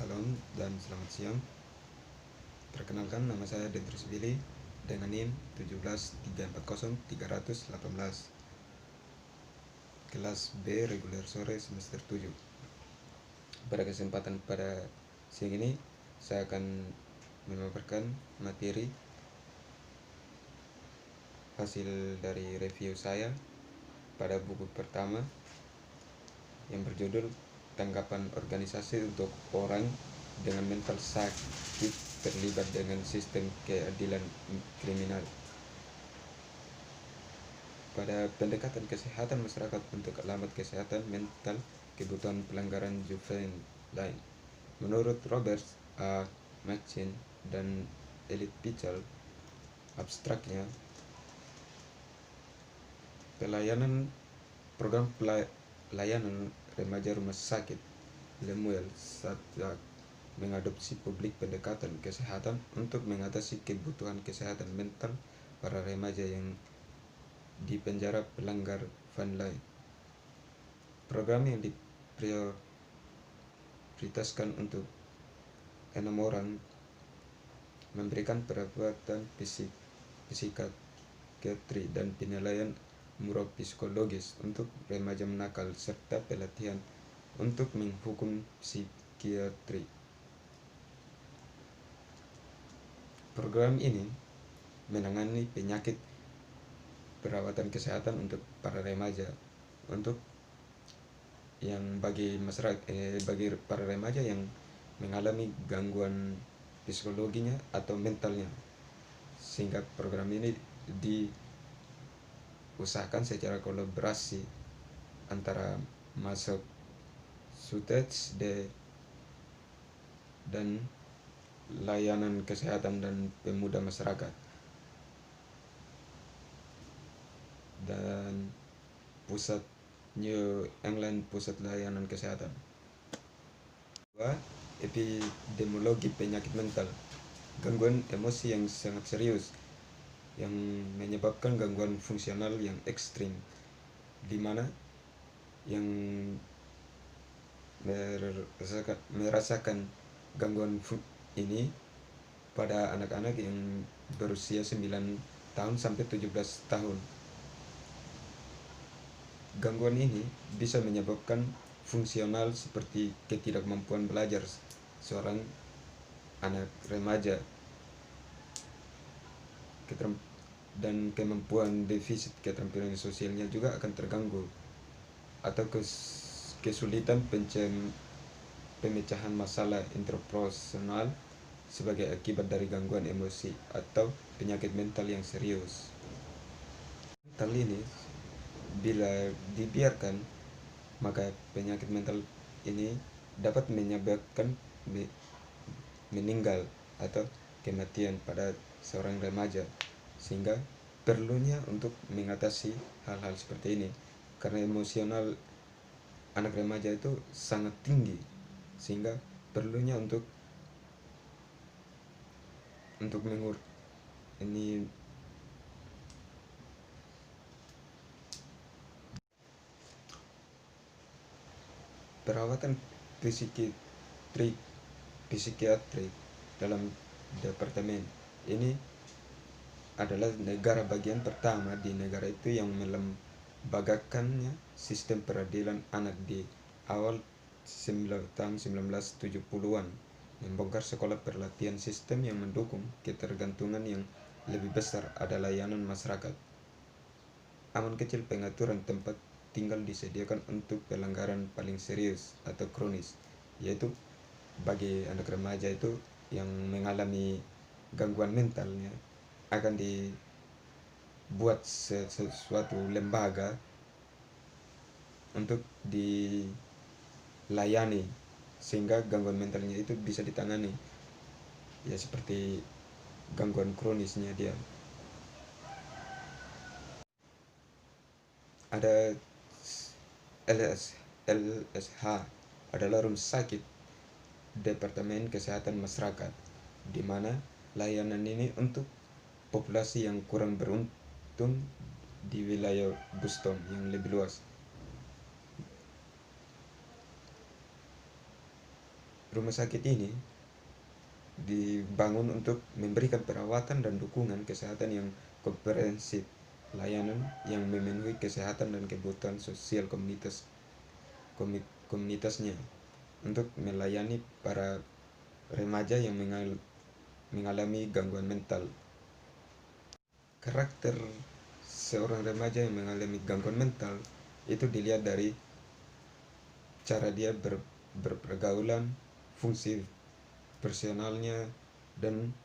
Salam dan selamat siang. Perkenalkan, nama saya Dentrus Billy dengan NIM 17340-318, kelas B reguler sore semester 7. Pada kesempatan pada siang ini saya akan memaparkan materi hasil dari review saya pada buku pertama yang berjudul Tanggapan Organisasi untuk Orang dengan Mental Sakit Terlibat dengan Sistem Keadilan Kriminal. Pada pendekatan kesehatan masyarakat untuk alamat kesehatan mental kebutuhan pelanggaran juvenile, menurut Robert A. McChin dan Elliot Pichel, abstraknya program pelayanan remaja rumah sakit Lemuel Saddak mengadopsi publik pendekatan kesehatan untuk mengatasi kebutuhan kesehatan mental para remaja yang di penjara pelanggar Vanlay. Program yang diprioritaskan untuk 6 orang memberikan perawatan psikiatri dan penilaian neuropsikologis untuk remaja nakal serta pelatihan untuk menghukum psikiatri. Program ini menangani penyakit perawatan kesehatan untuk para remaja untuk yang bagi para remaja yang mengalami gangguan psikologinya atau mentalnya, sehingga program ini diusahakan secara kolaborasi antara Massachusetts dan layanan kesehatan dan pemuda masyarakat dan pusat New England Pusat Layanan Kesehatan. Epidemiologi penyakit mental, gangguan emosi yang sangat serius yang menyebabkan gangguan fungsional yang ekstrim, di mana yang merasakan gangguan ini pada anak-anak yang berusia 9 tahun sampai 17 tahun. Gangguan ini bisa menyebabkan fungsional seperti ketidakmampuan belajar seorang anak remaja dan kemampuan defisit keterampilan sosialnya juga akan terganggu, atau kesulitan pemecahan masalah interpersonal sebagai akibat dari gangguan emosi atau penyakit mental yang serius. Mental ini bila dibiarkan, maka penyakit mental ini dapat menyebabkan meninggal atau kematian pada seorang remaja, sehingga perlunya untuk mengatasi hal-hal seperti ini karena emosional anak remaja itu sangat tinggi, sehingga perlunya untuk ini perawatan psikiatri dalam departemen ini adalah negara bagian pertama di negara itu yang melembagakannya sistem peradilan anak di awal tahun 1970-an, membongkar sekolah pelatihan sistem yang mendukung ketergantungan yang lebih besar ada layanan masyarakat. Aman kecil pengaturan tempat tinggal disediakan untuk pelanggaran paling serius atau kronis, yaitu bagi anak remaja itu yang mengalami gangguan mentalnya akan dibuat sesuatu lembaga untuk dilayani sehingga gangguan mentalnya itu bisa ditangani, ya seperti gangguan kronisnya dia. Ada LSH adalah rumah sakit Departemen Kesehatan Masyarakat, di mana layanan ini untuk populasi yang kurang beruntung di wilayah Boston yang lebih luas. rumah sakit ini dibangun untuk memberikan perawatan dan dukungan kesehatan yang komprehensif, layanan yang memenuhi kesehatan dan kebutuhan sosial komunitasnya, untuk melayani para remaja yang mengalami gangguan mental. Karakter seorang remaja yang mengalami gangguan mental itu dilihat dari cara dia berpergaulan, fungsi personalnya, dan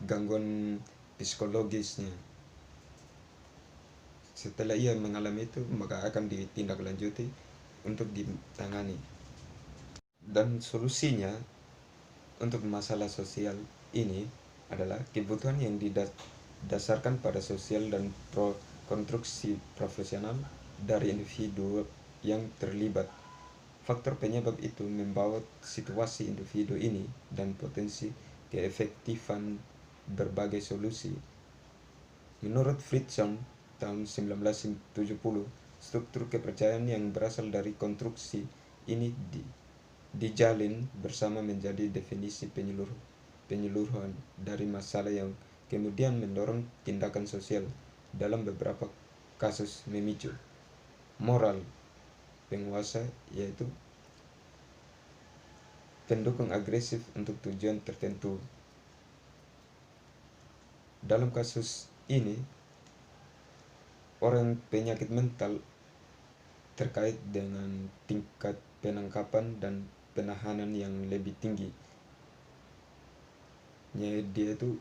gangguan psikologisnya. Setelah ia mengalami itu, maka akan ditindaklanjuti untuk ditangani. Dan solusinya untuk masalah sosial ini adalah kebutuhan yang didasarkan pada sosial dan konstruksi profesional dari individu yang terlibat. Faktor penyebab itu membawa situasi individu ini dan potensi keefektifan berbagai solusi. Menurut Friedson tahun 1970, struktur kepercayaan yang berasal dari konstruksi ini dijalin bersama menjadi definisi penyeluruhan dari masalah yang kemudian mendorong tindakan sosial, dalam beberapa kasus memicu moral penguasa, yaitu pendukung agresif untuk tujuan tertentu. Dalam kasus ini, orang penyakit mental terkait dengan tingkat penangkapan dan penahanan yang lebih tinggi. Dia itu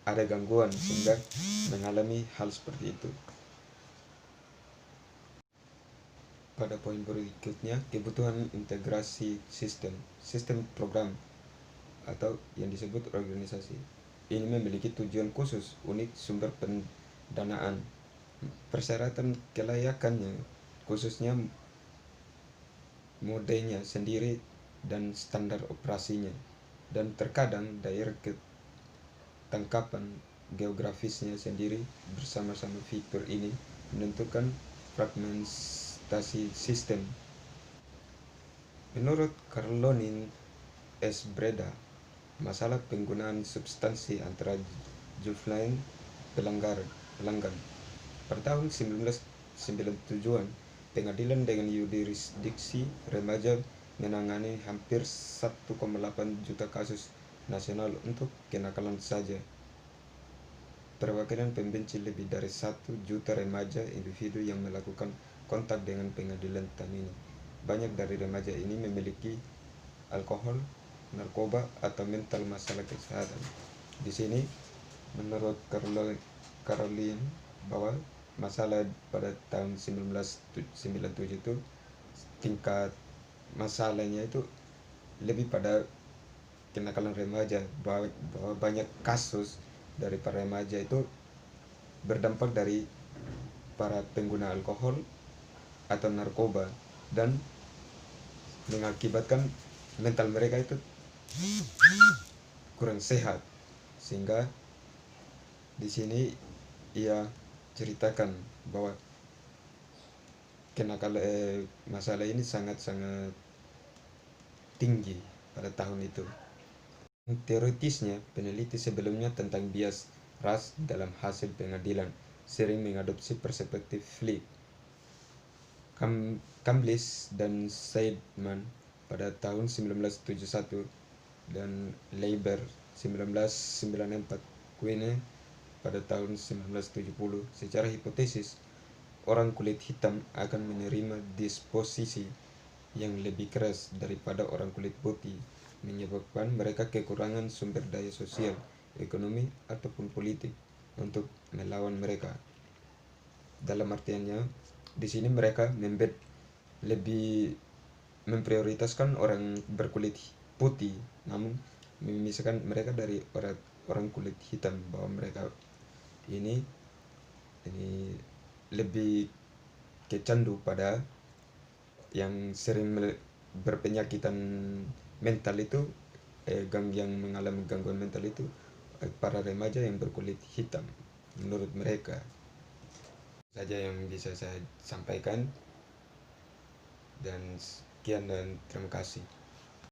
ada gangguan sehingga mengalami hal seperti itu. Pada poin berikutnya, kebutuhan integrasi sistem program atau yang disebut organisasi. Ini memiliki tujuan khusus, unik sumber pendanaan, persyaratan kelayakannya, khususnya modenya sendiri dan standar operasinya, dan terkadang daerah ketangkapan geografisnya sendiri bersama-sama fitur ini menentukan fragmentasi sistem. Menurut Caroline S. Breda, masalah penggunaan substansi antara juvenile pelanggan. Pada tahun 1997, pengadilan dengan yurisdiksi remaja menangani hampir 1,8 juta kasus nasional untuk kenakalan saja. Perwakilan pembenci lebih dari 1 juta remaja individu yang melakukan kontak dengan pengadilan tahun ini. Banyak dari remaja ini memiliki alkohol, narkoba, atau mental masalah kesehatan. Di sini, menurut Caroline, bahwa masalah pada tahun 1997 itu tingkat masalahnya itu lebih pada kenakalan remaja, bahwa banyak kasus dari para remaja itu berdampak dari para pengguna alkohol atau narkoba dan mengakibatkan mental mereka itu kurang sehat, sehingga di sini ia ceritakan bahwa masalah ini sangat-sangat tinggi pada tahun itu. Teoritisnya, peneliti sebelumnya tentang bias ras dalam hasil pengadilan sering mengadopsi perspektif Flick, Kambliss dan Seidman pada tahun 1971 dan Leiber 1994, Quine pada tahun 1970. Secara hipotesis, orang kulit hitam akan menerima disposisi yang lebih keras daripada orang kulit putih, menyebabkan mereka kekurangan sumber daya sosial, ekonomi, ataupun politik untuk melawan mereka. Dalam artiannya, di sini mereka lebih memprioritaskan orang berkulit putih, namun memisahkan mereka dari orang kulit hitam, bahwa mereka ini lebih kecandu pada yang sering berpenyakitan mental itu, yang mengalami gangguan mental itu para remaja yang berkulit hitam menurut mereka. saja yang bisa saya sampaikan, dan sekian dan terima kasih.